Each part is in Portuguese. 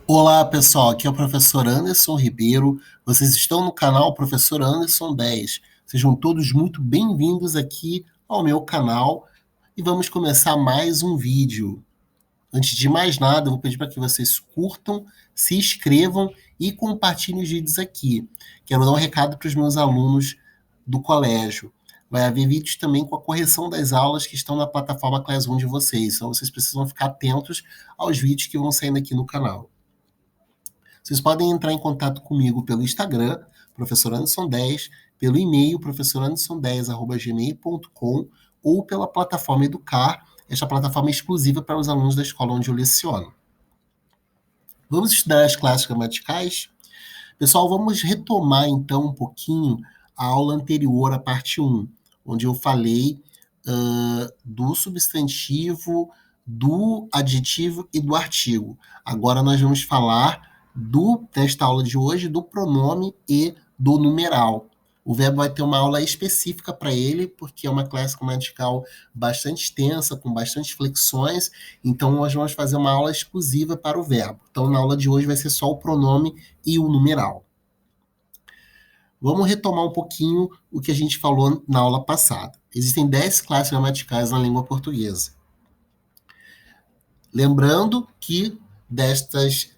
Olá, pessoal. Aqui é o professor Anderson Ribeiro. Vocês estão no canal Professor Anderson 10. Sejam todos muito bem-vindos aqui ao meu canal e vamos começar mais um vídeo. Antes de mais nada, eu vou pedir para que vocês curtam, se inscrevam e compartilhem os vídeos aqui. Quero dar um recado para os meus alunos do colégio. Vai haver vídeos também com a correção das aulas que estão na plataforma Classroom de vocês. Então, vocês precisam ficar atentos aos vídeos que vão saindo aqui no canal. Vocês podem entrar em contato comigo pelo Instagram, professor Anderson 10, pelo e-mail, professoranderson10@gmail.com, ou pela plataforma Educar, esta plataforma é exclusiva para os alunos da escola onde eu leciono. Vamos estudar as classes gramaticais? Pessoal, vamos retomar então um pouquinho a aula anterior, a parte 1, onde eu falei do substantivo, do adjetivo e do artigo. Agora nós vamos falar nesta aula de hoje, do pronome e do numeral. O verbo vai ter uma aula específica para ele, porque é uma classe gramatical bastante extensa, com bastante flexões, então nós vamos fazer uma aula exclusiva para o verbo. Então, na aula de hoje vai ser só o pronome e o numeral. Vamos retomar um pouquinho o que a gente falou na aula passada. Existem 10 classes gramaticais na língua portuguesa. Lembrando que destas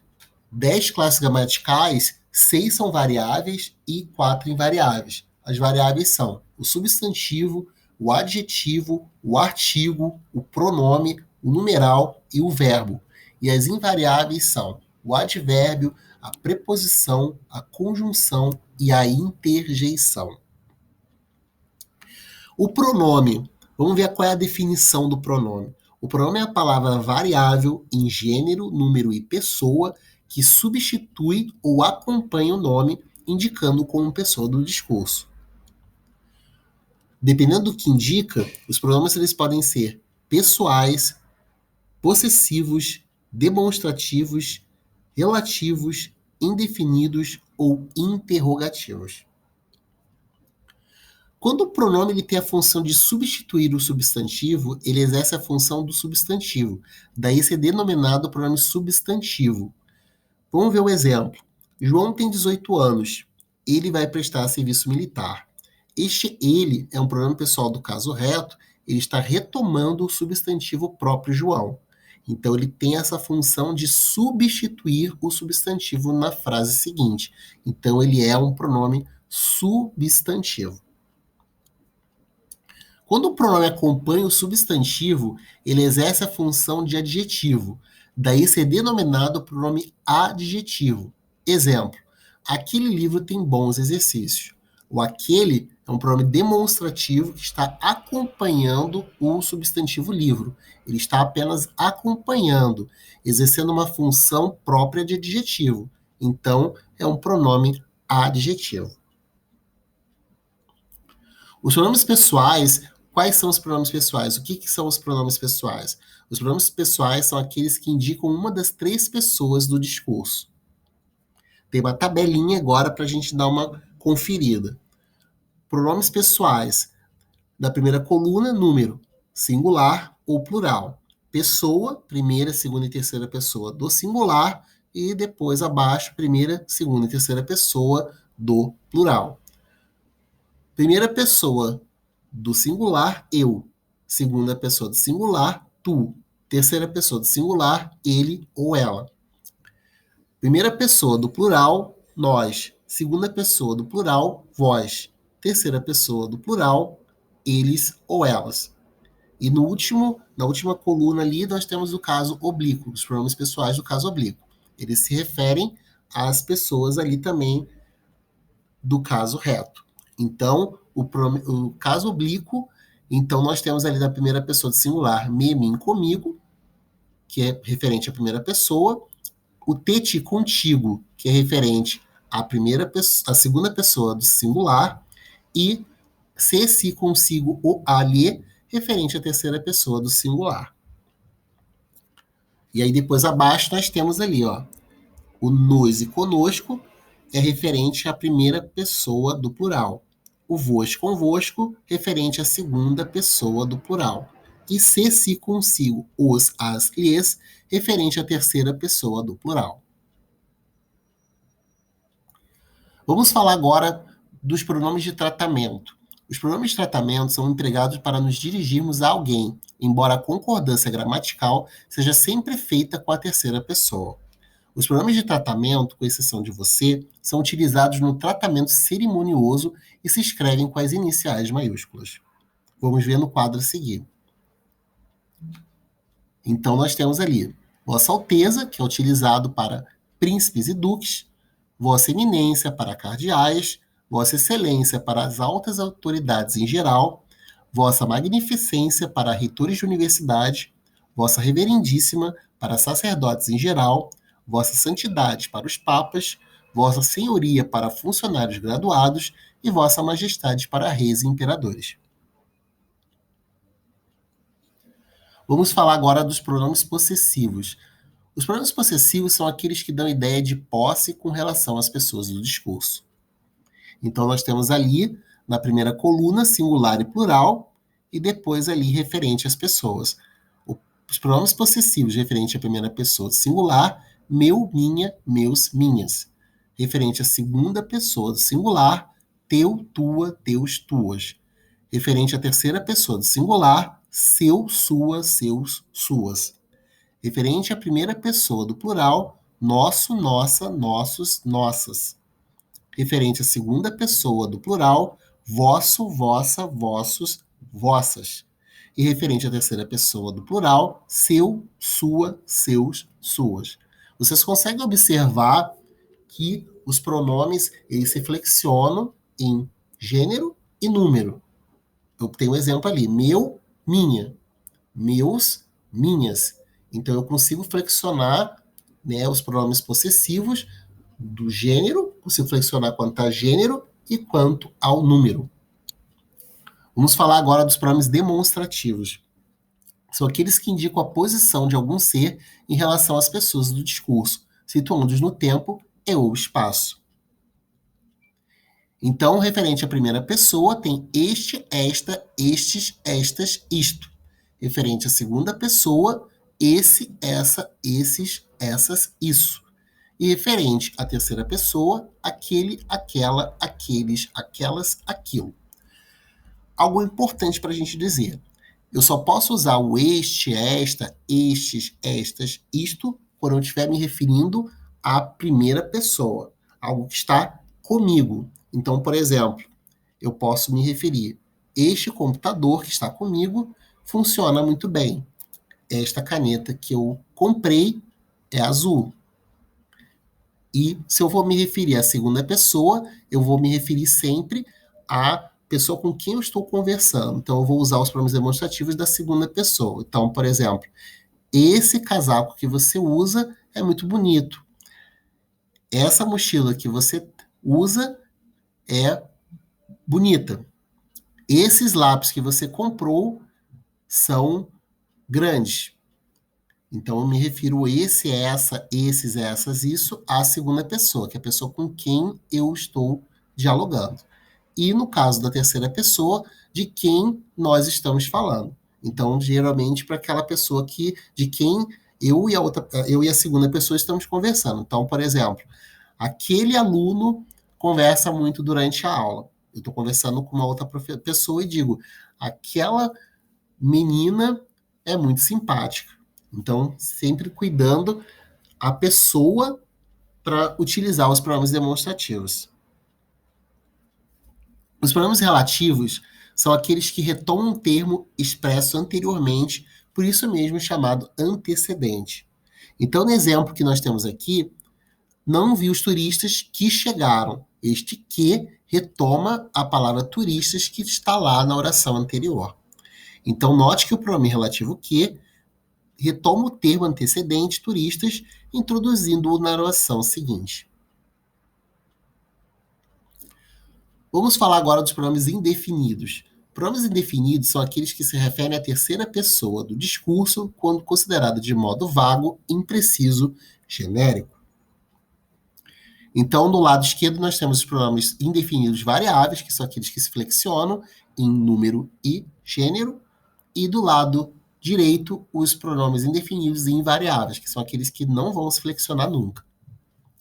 10 classes gramaticais, 6 são variáveis e 4 invariáveis. As variáveis são o substantivo, o adjetivo, o artigo, o pronome, o numeral e o verbo. E as invariáveis são o advérbio, a preposição, a conjunção e a interjeição. O pronome, vamos ver qual é a definição do pronome. O pronome é a palavra variável em gênero, número e pessoa que substitui ou acompanha o nome, indicando como pessoa do discurso. Dependendo do que indica, os pronomes eles podem ser pessoais, possessivos, demonstrativos, relativos, indefinidos ou interrogativos. Quando o pronome ele tem a função de substituir o substantivo, ele exerce a função do substantivo. Daí ser denominado pronome substantivo. Vamos ver o exemplo. João tem 18 anos. Ele vai prestar serviço militar. Este ele é um pronome pessoal do caso reto. Ele está retomando o substantivo próprio João. Então, ele tem essa função de substituir o substantivo na frase seguinte. Então, ele é um pronome substantivo. Quando o pronome acompanha o substantivo, ele exerce a função de adjetivo. Daí ser denominado pronome adjetivo. Exemplo, aquele livro tem bons exercícios. O aquele é um pronome demonstrativo que está acompanhando o substantivo livro. Ele está apenas acompanhando, exercendo uma função própria de adjetivo. Então, é um pronome adjetivo. Os pronomes pessoais, quais são os pronomes pessoais? O que são os pronomes pessoais? Os pronomes pessoais são aqueles que indicam uma das 3 pessoas do discurso. Tem uma tabelinha agora para a gente dar uma conferida. Pronomes pessoais. Da primeira coluna, número, singular ou plural. Pessoa, primeira, segunda e terceira pessoa do singular. E depois abaixo, primeira, segunda e terceira pessoa do plural. Primeira pessoa do singular, eu. Segunda pessoa do singular, tu. Terceira pessoa do singular, ele ou ela. Primeira pessoa do plural, nós. Segunda pessoa do plural, vós. Terceira pessoa do plural, eles ou elas. E na última coluna ali, nós temos o caso oblíquo, os pronomes pessoais do caso oblíquo. Eles se referem às pessoas ali também do caso reto. Então, o caso oblíquo, então nós temos ali da primeira pessoa do singular, me, mim, comigo, que é referente à primeira pessoa, o te, ti, contigo, que é referente à segunda pessoa do singular, e se, si, consigo, o, a, lhe, referente à terceira pessoa do singular. E aí depois abaixo nós temos ali, ó, o nos e conosco é referente à primeira pessoa do plural. O vos convosco, referente à segunda pessoa do plural. E se, si, consigo, os, as, lhes, referente à terceira pessoa do plural. Vamos falar agora dos pronomes de tratamento. Os pronomes de tratamento são empregados para nos dirigirmos a alguém, embora a concordância gramatical seja sempre feita com a terceira pessoa. Os pronomes de tratamento, com exceção de você, são utilizados no tratamento cerimonioso e se escrevem com as iniciais maiúsculas. Vamos ver no quadro a seguir. Então, nós temos ali Vossa Alteza, que é utilizado para príncipes e duques, Vossa Eminência para cardeais, Vossa Excelência para as altas autoridades em geral, Vossa Magnificência para reitores de universidade, Vossa Reverendíssima para sacerdotes em geral, Vossa Santidade para os papas, Vossa Senhoria para funcionários graduados e Vossa Majestade para reis e imperadores. Vamos falar agora dos pronomes possessivos. Os pronomes possessivos são aqueles que dão ideia de posse com relação às pessoas do discurso. Então, nós temos ali, na primeira coluna, singular e plural, e depois ali referente às pessoas. Os pronomes possessivos referente à primeira pessoa do singular, meu, minha, meus, minhas. Referente à segunda pessoa do singular, teu, tua, teus, tuas. Referente à terceira pessoa do singular, seu, sua, seus, suas. Referente à primeira pessoa do plural, nosso, nossa, nossos, nossas. Referente à segunda pessoa do plural, vosso, vossa, vossos, vossas. E referente à terceira pessoa do plural, seu, sua, seus, suas. Vocês conseguem observar que os pronomes eles se flexionam em gênero e número. Eu tenho um exemplo ali, meu, minha, meus, minhas. Então eu consigo flexionar, né, os pronomes possessivos do gênero, consigo flexionar quanto a gênero e quanto ao número. Vamos falar agora dos pronomes demonstrativos. São aqueles que indicam a posição de algum ser em relação às pessoas do discurso, situando-os no tempo e ou espaço. Então, referente à primeira pessoa, tem este, esta, estes, estas, isto. Referente à segunda pessoa, esse, essa, esses, essas, isso. E referente à terceira pessoa, aquele, aquela, aqueles, aquelas, aquilo. Algo importante para a gente dizer. Eu só posso usar o este, esta, estes, estas, isto, quando eu estiver me referindo à primeira pessoa. Algo que está comigo. Então, por exemplo, eu posso me referir, este computador que está comigo funciona muito bem. Esta caneta que eu comprei é azul. E se eu vou me referir à segunda pessoa, eu vou me referir sempre à pessoa com quem eu estou conversando. Então, eu vou usar os pronomes demonstrativos da segunda pessoa. Então, por exemplo, esse casaco que você usa é muito bonito. Essa mochila que você usa é bonita. Esses lápis que você comprou são grandes. Então, eu me refiro a esse, essa, esses, essas, isso, à segunda pessoa, que é a pessoa com quem eu estou dialogando. E no caso da terceira pessoa, de quem nós estamos falando. Então, geralmente, para aquela pessoa de quem eu e a segunda pessoa estamos conversando. Então, por exemplo, aquele aluno conversa muito durante a aula. Eu estou conversando com uma outra pessoa e digo, aquela menina é muito simpática. Então, sempre cuidando a pessoa para utilizar os pronomes demonstrativos. Os pronomes relativos são aqueles que retomam um termo expresso anteriormente, por isso mesmo chamado antecedente. Então, no exemplo que nós temos aqui, não vi os turistas que chegaram. Este que retoma a palavra turistas que está lá na oração anterior. Então, note que o pronome relativo que retoma o termo antecedente turistas, introduzindo-o na oração seguinte. Vamos falar agora dos pronomes indefinidos. Pronomes indefinidos são aqueles que se referem à terceira pessoa do discurso quando considerado de modo vago, impreciso, genérico. Então, do lado esquerdo, nós temos os pronomes indefinidos variáveis, que são aqueles que se flexionam em número e gênero, e do lado direito, os pronomes indefinidos e invariáveis, que são aqueles que não vão se flexionar nunca.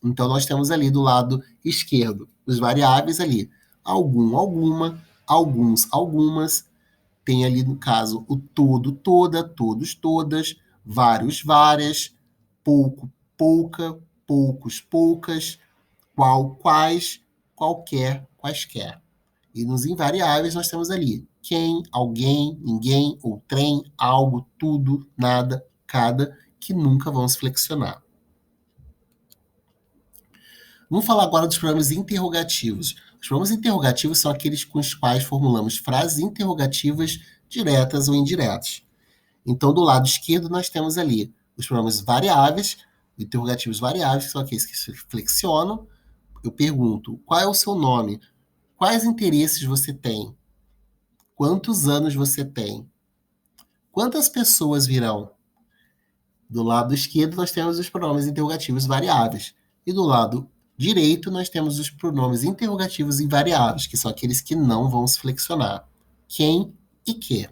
Então, nós temos ali do lado esquerdo Os variáveis ali, algum, alguma, alguns, algumas, tem ali no caso o todo, toda, todos, todas, vários, várias, pouco, pouca, poucos, poucas, qual, quais, qualquer, quaisquer. E nos invariáveis nós temos ali quem, alguém, ninguém, outrem, algo, tudo, nada, cada, que nunca vão se flexionar. Vamos falar agora dos pronomes interrogativos. Os pronomes interrogativos são aqueles com os quais formulamos frases interrogativas diretas ou indiretas. Então, do lado esquerdo, nós temos ali os pronomes variáveis, interrogativos variáveis, que são aqueles que se flexionam. Eu pergunto, qual é o seu nome? Quais interesses você tem? Quantos anos você tem? Quantas pessoas virão? Do lado esquerdo, nós temos os pronomes interrogativos variáveis. E do lado direito, nós temos os pronomes interrogativos invariáveis, que são aqueles que não vão se flexionar. Quem e que.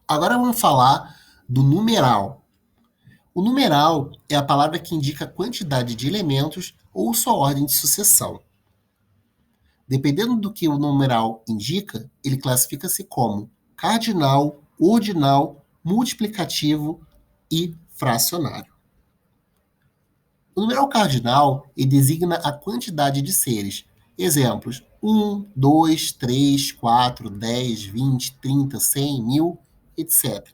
Agora vamos falar do numeral. O numeral é a palavra que indica a quantidade de elementos ou sua ordem de sucessão. Dependendo do que o numeral indica, ele classifica-se como cardinal, ordinal, multiplicativo e fracionário. O numeral cardinal designa a quantidade de seres. Exemplos: 1, 2, 3, 4, 10, 20, 30, 100, 1000, etc.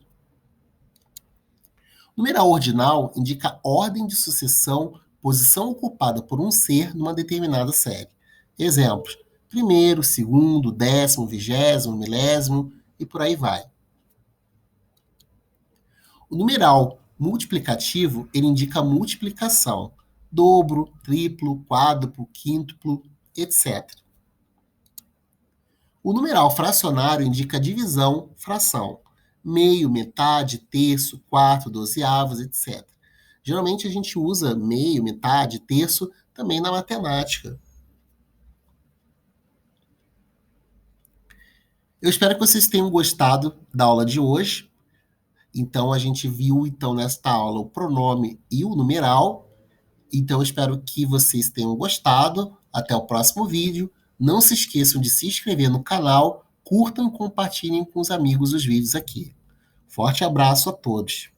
O numeral ordinal indica a ordem de sucessão, posição ocupada por um ser numa determinada série. Exemplos: primeiro, segundo, décimo, vigésimo, milésimo e por aí vai. O numeral multiplicativo, ele indica a multiplicação, dobro, triplo, quádruplo, quíntuplo, etc. O numeral fracionário indica divisão, fração, meio, metade, terço, quarto, dozeavos, etc. Geralmente a gente usa meio, metade, terço também na matemática. Eu espero que vocês tenham gostado da aula de hoje. Então, a gente viu nesta aula o pronome e o numeral. Então, eu espero que vocês tenham gostado. Até o próximo vídeo. Não se esqueçam de se inscrever no canal, curtam e compartilhem com os amigos os vídeos aqui. Forte abraço a todos.